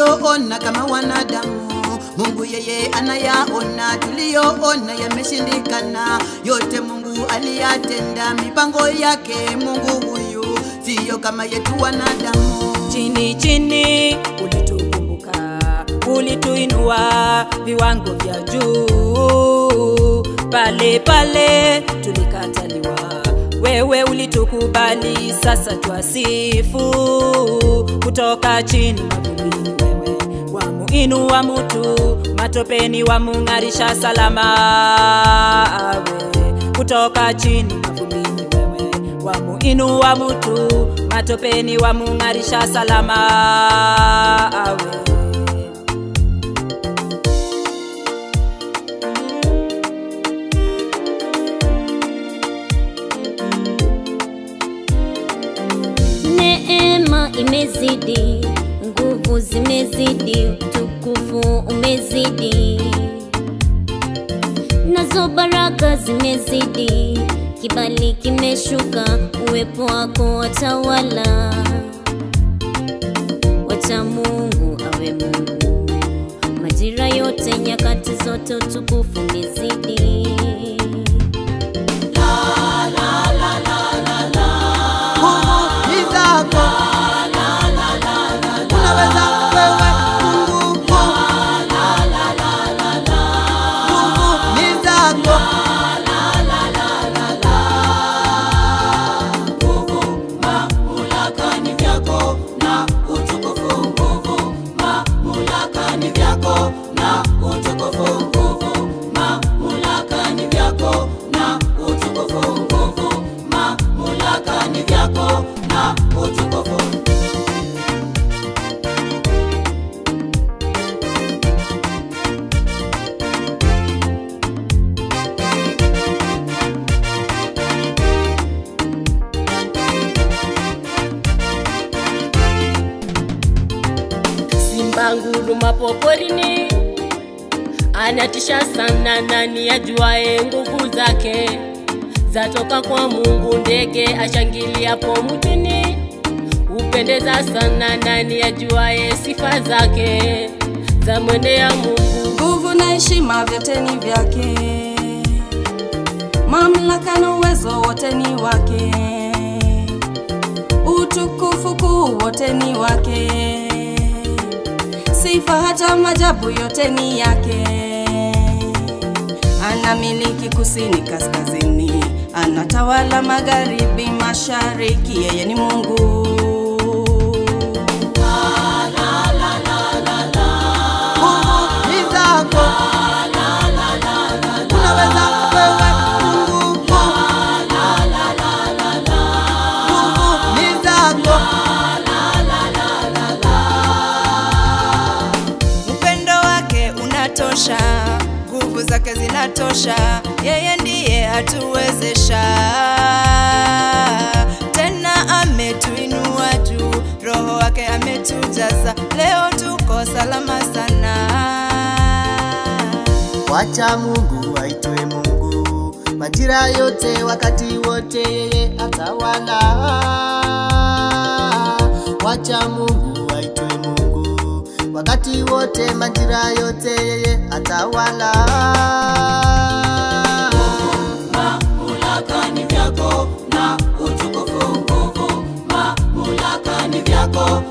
tusiyoona kama wanadamu. Mungu yeye anayaona tuliyoona yameshindikana. Yote Mungu aliyatenda, mipango yake Mungu huyu siyo kama yetu wanadamu. Chini chini ulitukumbuka, ulituinua viwango vya juu. Pale pale tulikataliwa, wewe ulitukubali, sasa twasifu. Kutoka chini mavumbini wewe wamuinua mtu, matopeni wamung'arisha salama. Kutoka chini mavumbini wewe wamuinua mtu, matopeni wamung'arisha salama. Neema imezidi, nguvu zimezidi, utukufu umezidi, nazo baraka zimezidi, kibali kimeshuka, uwepo wako watawala. Wacha Mungu awe Mungu, majira yote, nyakati zote, utukufu umezidi. Nguruma poporini, anatisha sana, nani ajuaye nguvu zake? Zatoka kwa Mungu, ndege ashangilia po mtini. Upendeza sana, nani ajuaye sifa zake? Za mwendea Mungu, nguvu na heshima vyote ni vyake, mamlaka na uwezo wote ni wake, utukufu kuu wote ni wake, sifa hata majabu yote ni yake. Anamiliki kusini kaskazini, anatawala magharibi mashariki, yeye ni Mungu. Nguvu zake zinatosha, yeye ndiye atuwezesha. Tena ametuinua juu, roho wake ametujaza, leo tuko salama sana. Wacha Mungu aitwe Mungu, majira yote, wakati wote, yeye atawala. Wacha Mungu aitwe Mungu, wakati wote, majira yote, yeye atawala. Mamlaka ni vyako na utukufu, nguvu, mamlaka ni vyako.